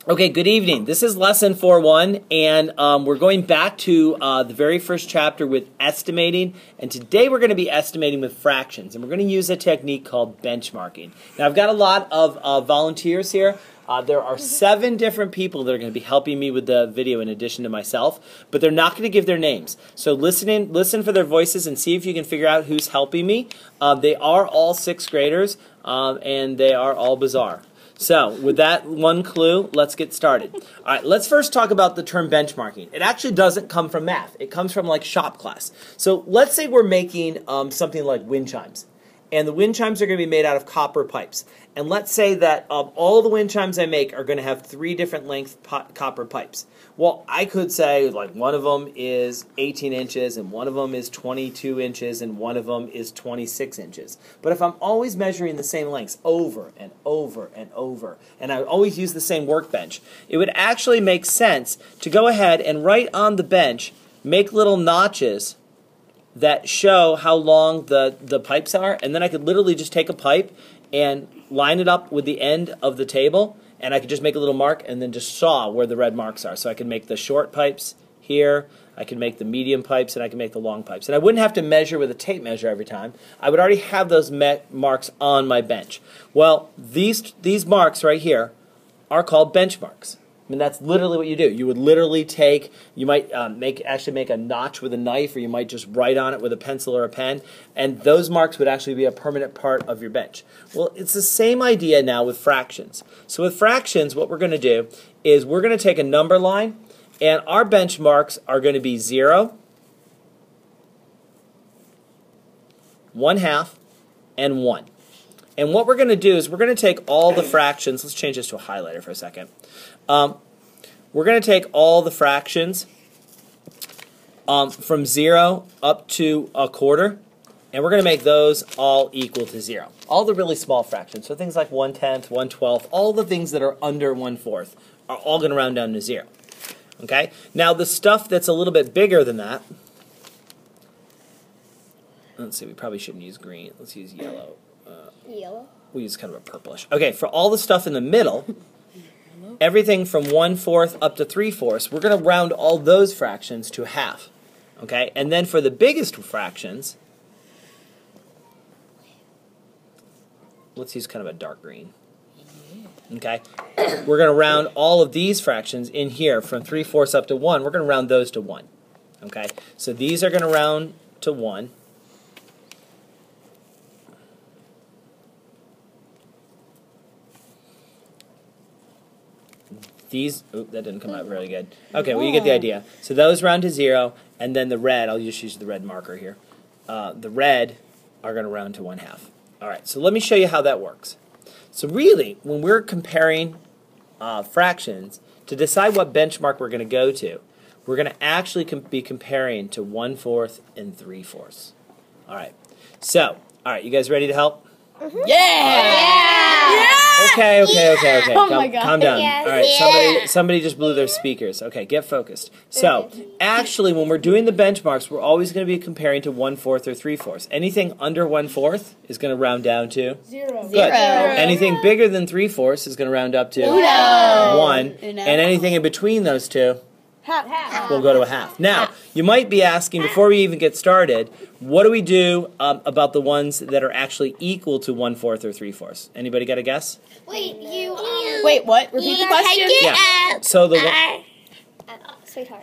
Okay, good evening. This is lesson 4.1, and we're going back to the very first chapter with estimating, and today we're going to be estimating with fractions, and we're going to use a technique called benchmarking. Now, I've got a lot of volunteers here. There are 7 different people that are going to be helping me with the video in addition to myself, but they're not going to give their names. So listen for their voices and see if you can figure out who's helping me. They are all 6th graders, and they are all bizarre. So, with that one clue, let's get started. All right, let's first talk about the term benchmarking. It actually doesn't come from math. It comes from like shop class. So, let's say we're making something like wind chimes. And the wind chimes are going to be made out of copper pipes. And let's say that all the wind chimes I make are going to have 3 different length copper pipes. Well, I could say like one of them is 18 inches and one of them is 22 inches and one of them is 26 inches. But if I'm always measuring the same lengths over and over and over, and I always use the same workbench, it would actually make sense to go ahead and right on the bench make little notches that show how long the pipes are, and then I could literally just take a pipe and line it up with the end of the table, and I could just make a little mark and then just saw where the red marks are. So I can make the short pipes here, I can make the medium pipes, and I can make the long pipes. And I wouldn't have to measure with a tape measure every time. I would already have those marks on my bench. Well, these marks right here are called benchmarks. I mean, that's literally what you do. You would literally take, you might actually make a notch with a knife, or you might just write on it with a pencil or a pen, and those marks would actually be a permanent part of your bench. Well, it's the same idea now with fractions. So with fractions, what we're going to do is we're going to take a number line, and our benchmarks are going to be 0, 1/2, and 1. And what we're going to do is we're going to take all the fractions. Let's change this to a highlighter for a second. We're going to take all the fractions from 0 up to 1/4, and we're going to make those all equal to 0. All the really small fractions, so things like 1/10, 1/12, all the things that are under 1/4 are all going to round down to 0. Okay? Now the stuff that's a little bit bigger than that, let's see, we probably shouldn't use green. Let's use yellow. Yellow? We'll use kind of a purplish. Okay, for all the stuff in the middle, everything from 1/4 up to 3/4, we're going to round all those fractions to 1/2. Okay, and then for the biggest fractions, let's use kind of a dark green. Okay, we're going to round all of these fractions in here from 3/4 up to 1. We're going to round those to 1. Okay, so these are going to round to 1. That didn't come out very good. Okay, well, you get the idea. So those round to 0, and then the red, I'll just use the red marker here. The red are going to round to 1/2. All right, so let me show you how that works. So really, when we're comparing fractions, to decide what benchmark we're going to go to, we're going to actually be comparing to 1/4 and 3/4. All right, so, all right, you guys ready to help? Mm-hmm. Yeah! Okay. Oh my God. Calm down. Yes. All right, somebody just blew their speakers. Okay, get focused. So, actually, when we're doing the benchmarks, we're always going to be comparing to 1/4 or 3/4. Anything under 1/4 is going to round down to 0. Good. Anything bigger than 3/4 is going to round up to 1, and anything in between those two will go to 1/2. Now, you might be asking, before we even get started, what do we do about the ones that are actually equal to 1/4 or 3/4? Anybody got a guess? Wait, what? Repeat the question? Yeah. So the Sweetheart.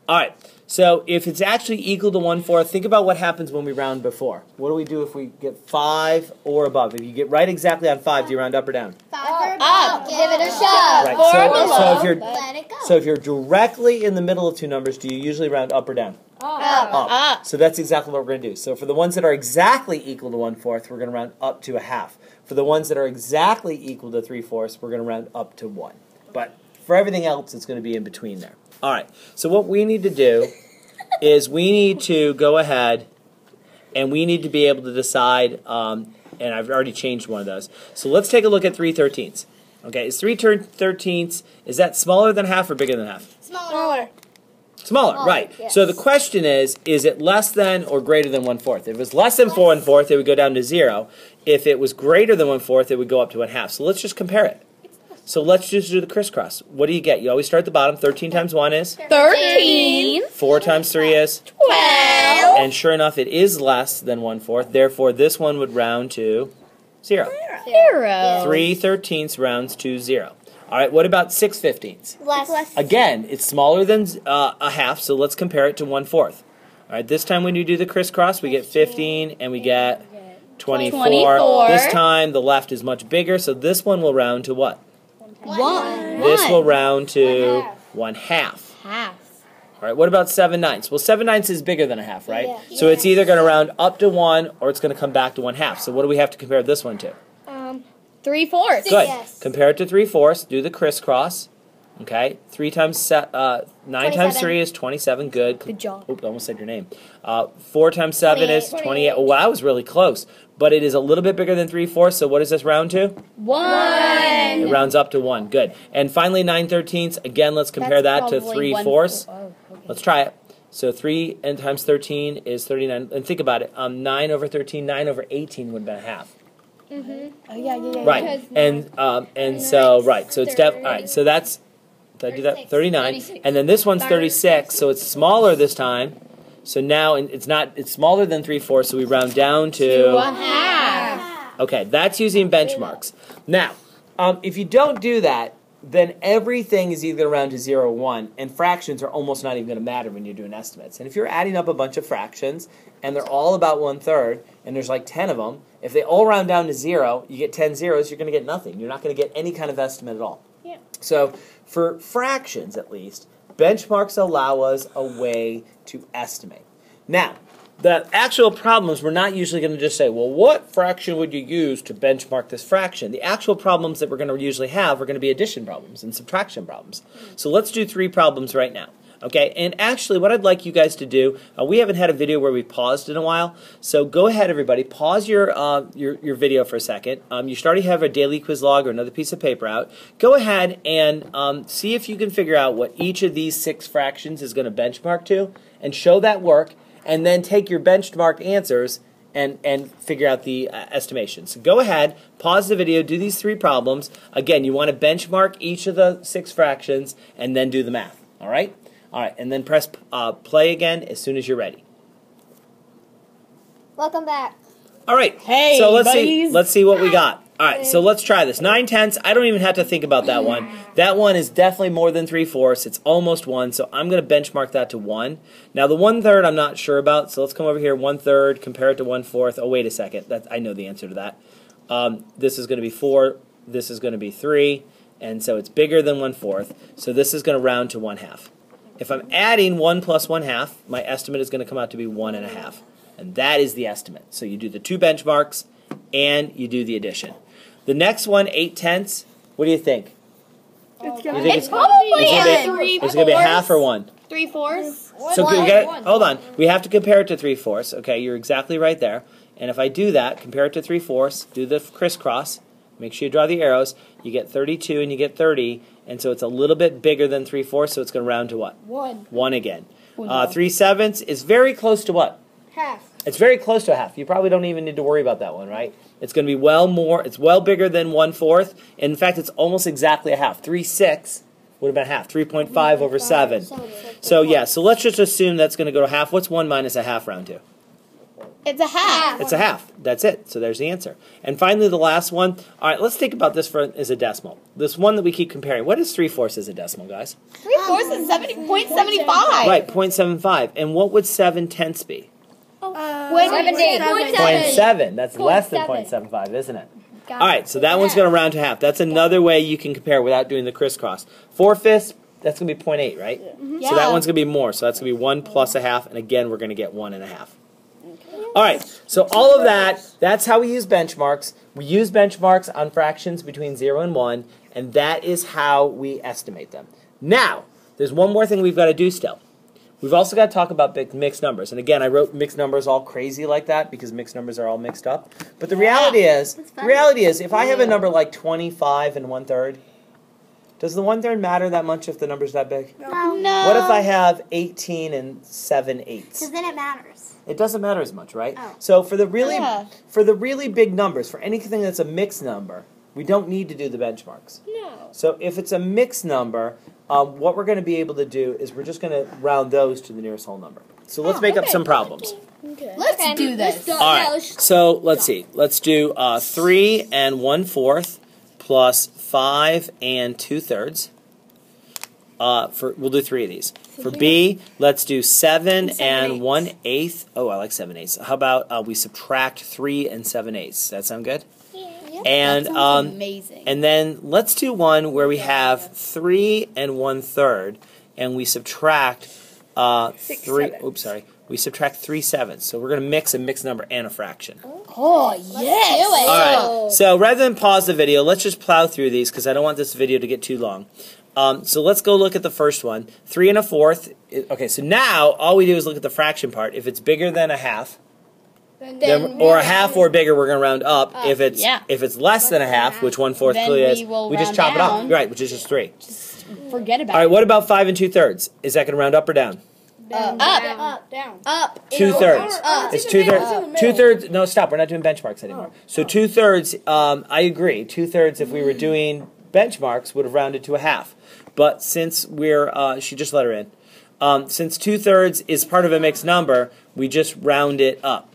all right. So if it's actually equal to 1/4, think about what happens when we round before. What do we do if we get 5 or above? If you get right exactly on 5, do you round up or down? Up. Give it a shove. Right. So if you're directly in the middle of 2 numbers, do you usually round up or down? Up. So that's exactly what we're going to do. So for the ones that are exactly equal to 1/4, we're going to round up to 1/2. For the ones that are exactly equal to 3/4, we're going to round up to 1. But for everything else, it's going to be in between there. All right. So what we need to do is we need to go ahead and we need to be able to decide, and I've already changed one of those. So let's take a look at 3/13. Okay, is 3/13, is that smaller than 1/2 or bigger than 1/2? Smaller. Smaller, right. Yes. So the question is it less than or greater than 1/4? If it was less than 1/4, it would go down to 0. If it was greater than 1/4, it would go up to 1/2. So let's just compare it. So let's just do the crisscross. What do you get? You always start at the bottom. 13 times 1 is? 13. 4 times 3 is? 12. And sure enough, it is less than 1/4. Therefore, this one would round to 0. 0. 3/13 rounds to 0. All right, what about 6/15? Less. Again, it's smaller than a half, so let's compare it to 1/4. All right, this time when you do the crisscross, we get 15 and we get 24. 24. This time the left is much bigger, so this one will round to what? 1. This will round to 1/2. Half. All right, what about 7/9? Well, 7/9 is bigger than a half, right? Yeah. So it's either going to round up to 1 or it's going to come back to 1/2. So what do we have to compare this one to? 3/4. Good. Yes. Compare it to 3/4. Do the crisscross. Okay. 9 times 3 is 27. Good. Good job. Oops, I almost said your name. 4 times 7 is 28. 28. Oh, wow, that was really close. But it is a little bit bigger than 3/4. So what does this round to? 1. It rounds up to 1. Good. And finally, 9/13. Again, let's compare that to 3/4. Let's try it. So 3 and times 13 is 39. And think about it. 9 over 13, 9 over 18 would have been a half. Oh, yeah. Right. And so right. So it's all right. So that's, did I do that? 39. And then this one's 36. So it's smaller this time. So now it's smaller than 3/4. So we round down to half. Okay, that's using benchmarks. Now, if you don't do that, then everything is either around to 0 or 1, and fractions are almost not even going to matter when you're doing estimates. And if you're adding up a bunch of fractions, and they're all about 1/3, and there's like 10 of them, if they all round down to 0, you get 10 zeros, you're going to get nothing. You're not going to get any kind of estimate at all. Yeah. So for fractions, at least, benchmarks allow us a way to estimate. Now, the actual problems, we're not usually going to just say, well, what fraction would you use to benchmark this fraction? The actual problems that we're going to usually have are going to be addition problems and subtraction problems. So let's do 3 problems right now. Okay, and actually what I'd like you guys to do, we haven't had a video where we paused in a while, so go ahead everybody, pause your video for a second. You should already have a daily quiz log or another piece of paper out. Go ahead and see if you can figure out what each of these 6 fractions is going to benchmark to, and show that work, and then take your benchmarked answers and figure out the estimation. So go ahead, pause the video, do these 3 problems. Again, you want to benchmark each of the 6 fractions, and then do the math, all right? All right, and then press play again as soon as you're ready. Welcome back. All right. Hey, so let's buddies. see what we got. All right, so let's try this. 9/10. I don't even have to think about that one. That one is definitely more than 3/4. It's almost 1, so I'm going to benchmark that to 1. Now the 1/3 I'm not sure about, so let's come over here. 1/3, compare it to 1/4. Oh, wait a second. I know the answer to that. This is going to be 4. This is going to be 3, and so it's bigger than 1/4. So this is going to round to 1/2. If I'm adding 1 plus 1/2, my estimate is going to come out to be 1.5. And that is the estimate. So you do the 2 benchmarks, and you do the addition. The next one, 8/10. What do you think? It's probably Is it going to be a half or 1? 3/4. So we hold on. We have to compare it to 3/4. Okay, you're exactly right there. And if I do that, compare it to 3/4, do the crisscross, make sure you draw the arrows, you get 32 and you get 30, and so it's a little bit bigger than 3/4, so it's going to round to what? 1. 1 again. 3/7 is very close to what? Half. It's very close to a half. You probably don't even need to worry about that one, right? It's going to be it's well bigger than 1/4. In fact, it's almost exactly a half. 3/6 would have been half. 3.5 over 7. So yeah, so let's just assume that's going to go to half. What's 1 minus a half round to? It's a half. It's a half. That's it. So there's the answer. And finally, the last one. All right, let's think about this as a decimal. This one that we keep comparing. What is 3/4 as a decimal, guys? 3/4 is 0.75. Right, 0.75. And what would 7/10 be? 0.7. That's less than 0.75, isn't it? All right, so that one's going to round to half. That's another way you can compare without doing the crisscross. 4/5, that's going to be 0.8, right? Yeah. So that one's going to be more. So that's going to be 1 plus a half, and again, we're going to get 1.5. All right, so all of that's how we use benchmarks. We use benchmarks on fractions between 0 and 1, and that is how we estimate them. Now, there's one more thing we've got to do still. We've also got to talk about mixed numbers. And again, I wrote mixed numbers all crazy like that because mixed numbers are all mixed up. But the reality is, if I have a number like 25 and 1/3, does the 1/3 matter that much if the number's that big? No. What if I have 18 and 7/8? Because then it matters. It doesn't matter as much, right? Oh. So for the really big numbers, for anything that's a mixed number, we don't need to do the benchmarks. No. So if it's a mixed number, what we're going to be able to do is we're just going to round those to the nearest whole number. So let's make up some problems. Okay. Let's do this. All right. So let's see. Let's do 3 and 1/4 plus 5 and 2/3. We'll do 3 of these. For B, let's do 7 and 1/8. Oh, I like 7/8. How about we subtract 3 and 7/8? Does that sound good? Yeah. And That sounds amazing. And then let's do one where we have 3 and 1/3, and we subtract 3. Oops, sorry. We subtract 3/7. So we're going to mix a mixed number and a fraction. Oh, yes. All right. So rather than pause the video, let's just plow through these because I don't want this video to get too long. So let's go look at the first one. 3 and 1/4. Okay, so now all we do is look at the fraction part. If it's bigger than a half, or a half or bigger, we're going to round up. If it's less than a half, which 1/4 Then clearly is, we just round chop it off. down. Right, which is just 3. Forget about All right, what about 5 and 2/3? Is that going to round up or down? Up. Down. Up. 2/3. Up. It's 2/3. 2/3. No, stop. We're not doing benchmarks anymore. So 2/3. I agree. 2/3. If we were doing benchmarks, would have rounded to a half. But since she just let her in. Since 2/3 is part of a mixed number, we just round it up.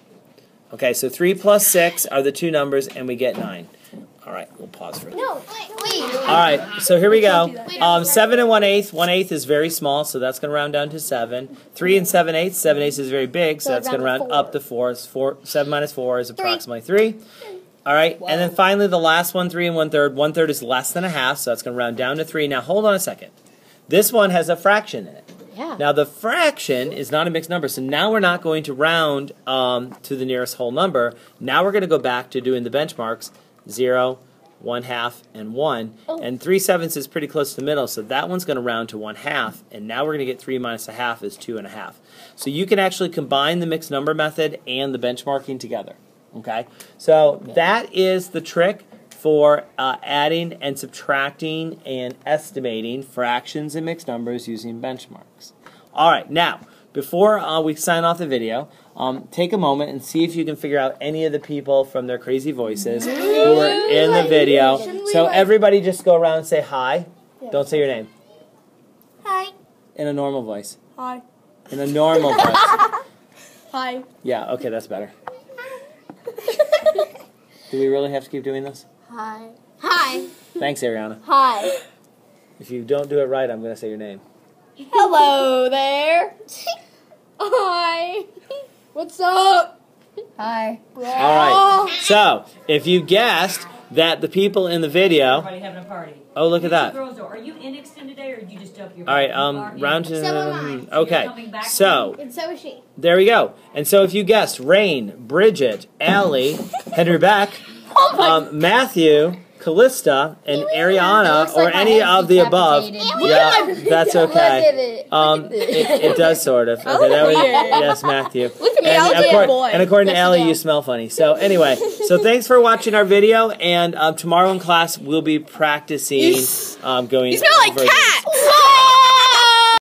Okay, so 3 plus 6 are the two numbers, and we get 9. All right, we'll pause for it. No, wait. All right, so here we go. 7 and 1/8. 1/8 is very small, so that's going to round down to 7. 3 and 7/8. 7/8 is very big, so that's going to round up to 4. 7 minus 4 is approximately 3. All right, and then finally the last one, 3 and 1/3. 1/3 is less than a half, so that's going to round down to 3. Now hold on a second. This one has a fraction in it. Yeah. Now the fraction is not a mixed number, so now we're not going to round to the nearest whole number. Now we're going to go back to doing the benchmarks. 0, 1/2, and 1. And 3/7 is pretty close to the middle, so that one's going to round to 1/2. And now we're going to get 3 minus a half is 2.5. So you can actually combine the mixed number method and the benchmarking together. Okay? So that is the trick for adding and subtracting and estimating fractions and mixed numbers using benchmarks. All right, now, before we sign off the video, take a moment and see if you can figure out any of the people from their crazy voices who were in the video. So everybody just go around and say hi. Don't say your name. Hi. In a normal voice. Hi. In a normal voice. Hi. Yeah, okay, that's better. Do we really have to keep doing this? Hi. Hi. Thanks, Ariana. Hi. If you don't do it right, I'm going to say your name. Hello there. Hi. What's up? Hi. All right. So, if you guessed that the people in the video... Everybody having a party. Oh, look at that. Girls, are you in extended day or did you just jump your All right, round to... Okay, so, And so is she. there we go. And so if you guessed Rain, Bridget, Allie, Henry Beck, Matthew, Callista, and Ariana, or any of the above, yeah, that's okay. It does sort of. Okay, that was, yes, Matthew. Look at me, I'll do it, boy. And according to Allie, you smell funny. So anyway, so thanks for watching our video, and tomorrow in class we'll be practicing going. You smell like cat.